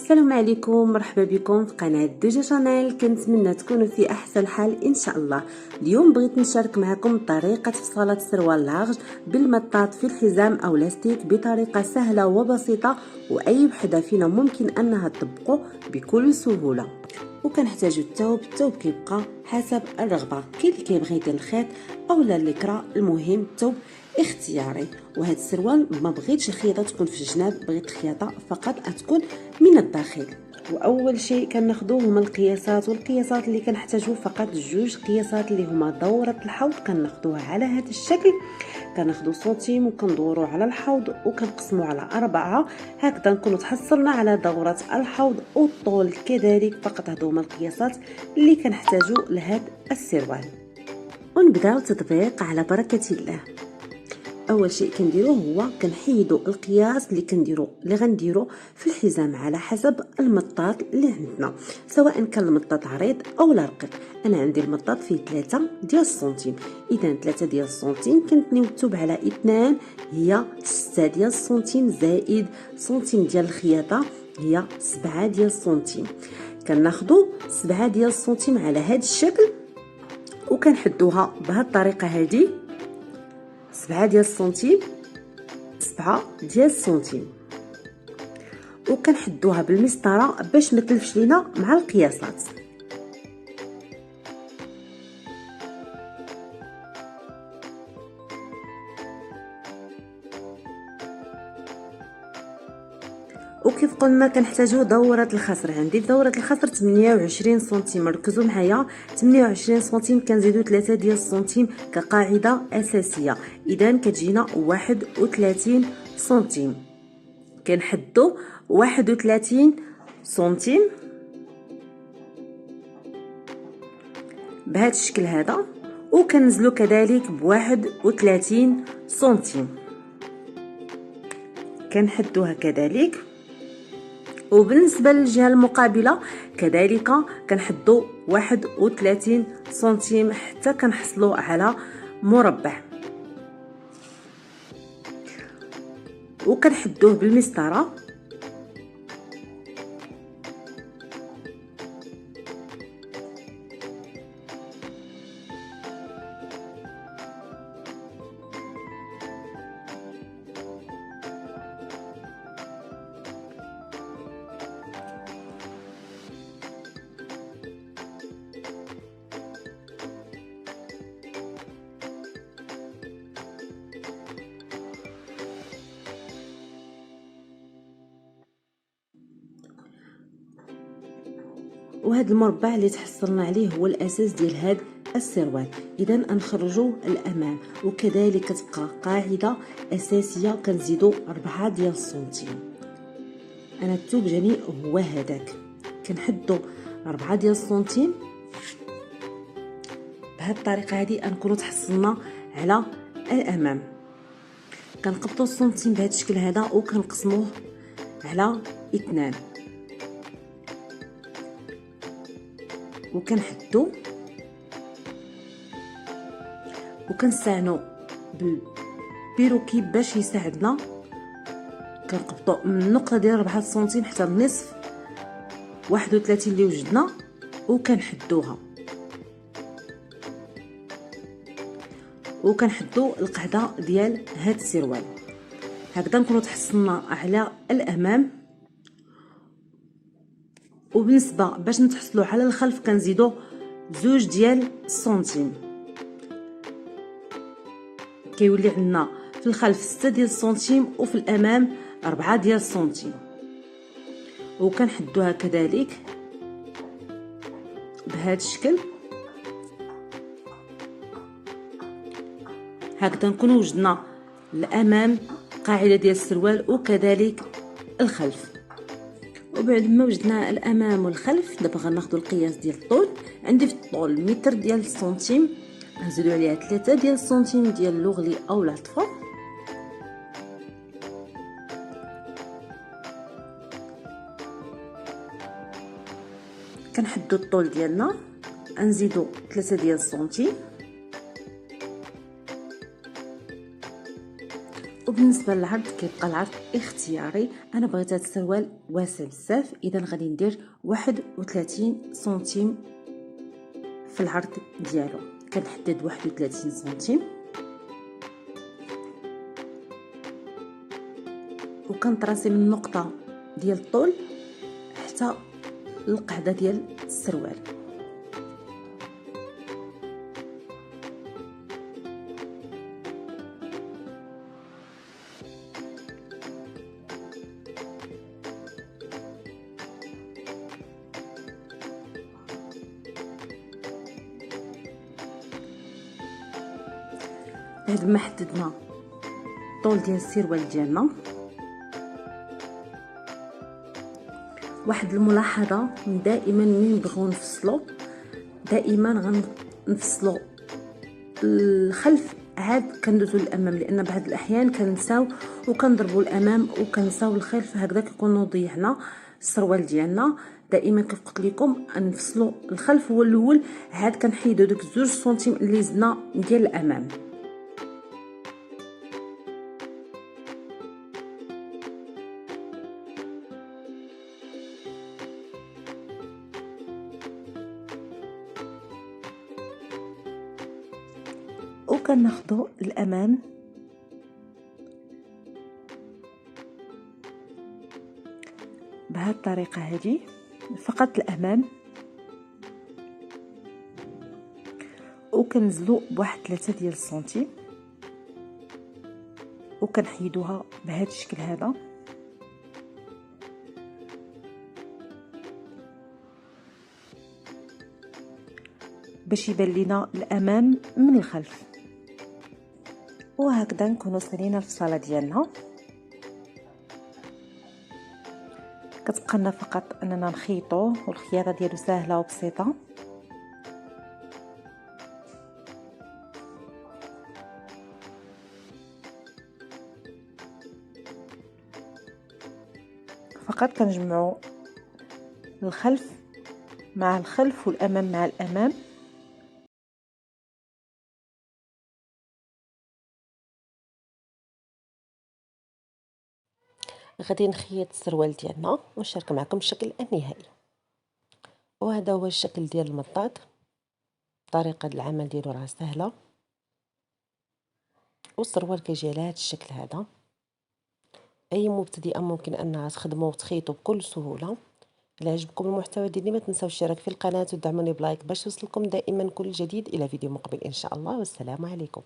السلام عليكم، مرحبا بكم في قناه دوجا شانيل. كنتمنى تكونوا في احسن حال ان شاء الله. اليوم بغيت نشارك معكم طريقه فصاله السروال لارج بالمطاط في الحزام او لاستيك بطريقه سهله وبسيطه، واي وحده فينا ممكن انها تطبقه بكل سهوله. وكنحتاجو الثوب كيبقى حسب الرغبه، كاين اللي كيبغي يدير الخيط اولا الليكرا، المهم الثوب اختياري. وهذا السروال ما بغيتش الخياطه تكون في الجناب، بغيت الخياطه فقط تكون من الداخل. واول شيء كناخذوه هما القياسات، والقياسات اللي كنحتاجو فقط جوج قياسات اللي هما دوره الحوض. كناخذوها على هذا الشكل، كناخذوا سنتيم وكندوروا على الحوض وكنقسموا على 4. هكذا نكونوا تحصلنا على دوره الحوض. والطول كذلك، فقط هادو هما القياسات اللي كنحتاجو لهذا السروال. ونبداو التطبيق على بركه الله. اول شيء كنديروه هو كنحيدوا القياس اللي غنديرو في الحزام على حسب المطاط اللي عندنا، سواء كان المطاط عريض او رقيق. انا عندي المطاط فيه 3 ديال السنتيم، اذا 3 ديال السنتيم كنتنيو الثوب على 2 هي 6 ديال السنتيم، زائد سنتيم ديال الخياطه هي 7 ديال السنتيم. كناخذوا 7 ديال السنتيم على هذا الشكل وكنحدوها بهذه الطريقه هذه، 7 ديال السنتيم 7 ديال السنتيم، وكنحدوها بالمسطره باش ما تلفش لينا مع القياسات. وكيف قلنا كنحتاجو دوره الخصر. عندي في دوره الخصر 28 سنتيم، ركزوا معايا 28 سنتيم. كنزيدو 3 ديال السنتيم كقاعده اساسيه، اذا كتجينا 31 سنتيم. كنحدو 31 سنتيم بهذا الشكل هذا، وكنزلو كذلك ب31 سنتيم كنحدوها كذلك. وبالنسبه للجهه المقابله كذلك كنحدو 31 سنتيم حتى كنحصلوا على مربع، وكنحدوه بالمسطره. وهذا المربع اللي تحصلنا عليه هو الاساس ديال هذا السروال. اذا نخرجوا الامام، وكذلك تبقى قاعده اساسيه كنزيدوا 4 ديال السنتيم. انا الثوب جاني هو هذاك، كنحدوا 4 ديال السنتيم بهذه الطريقه هذه نكونوا تحصلنا على الامام. كنقبطوا السنتيم بهذا الشكل هذا وكنقسموه على 2، وكنحدو وكنستعنوا بالبيروكي باش يساعدنا. كنقبطوا من النقطه ديال 4 سنتيم حتى النصف 31 اللي وجدنا، وكنحدوها وكنحدو القاعده ديال هذا السروال. هكذا نكونوا تحصلنا على الامام. وبالنسبه باش نتحصلوا على الخلف كنزيدوا 2 ديال السنتيم، كيولي عندنا في الخلف 6 ديال السنتيم وفي الامام 4 ديال السنتيم. وكنحدوها كذلك بهذا الشكل. هكذا نكونوا وجدنا الامام قاعده ديال السروال وكذلك الخلف. وبعد ما وجدنا الامام والخلف دابا غناخذوا القياس ديال الطول. عندي في الطول متر ديال السنتيم، نزيدوا عليها 3 ديال السنتيم ديال اللوغلي او العطفه، كنحدوا الطول ديالنا نزيدوا 3 ديال السنتيم. وبالنسبه للعرض كيبقى العرض اختياري. انا بغيت هذا السروال واسع بزاف، اذا غادي ندير 31 سنتيم في العرض ديالو. كنحدد 31 سنتيم وكنطراسي من النقطه ديال الطول حتى القاعده ديال السروال. بعد ما حددنا الطول ديال السروال ديالنا، واحد الملاحظه دائما من نبغيو نفصلو، دائما غنفصلو الخلف عاد كندوزو للامام، لان بعض الاحيان كنساو وكنضربوا الامام وكنساو الخلف، هكذا كيكونوا ضيعنا السروال ديالنا. دائما كيف قلت لكم نفصلوا الخلف هو الاول، عاد كنحيدو دوك 2 سنتيم اللي زدنا ديال الامام. وكناخدو الامام بهذه الطريقه هذه، فقط الامام، وكنزلو بواحد 3 ديال السنتيم وكنحيدوها بهذا الشكل هذا. باش يبان لينا الامام من الخلف. وهكذا نكونوا سالينا الفصاله ديالنا. كتبقى لنا فقط اننا نخيطو، والخياطه ديالو سهله وبسيطه. فقط كنجمعوا الخلف مع الخلف والامام مع الامام. غادي نخيط السروال ديالنا ونشارك معكم الشكل النهائي. وهذا هو الشكل ديال المطاط. طريقه العمل ديالو راه سهله، والسروال كيجي على هذا الشكل هذا. اي مبتدئه ممكن انها تخدمه وتخيطه بكل سهوله. الا عجبكم المحتوى ديالي ما تنساوش الاشتراك في القناه ودعموني بلايك باش يوصلكم دائما كل جديد. الى فيديو مقبل ان شاء الله، والسلام عليكم.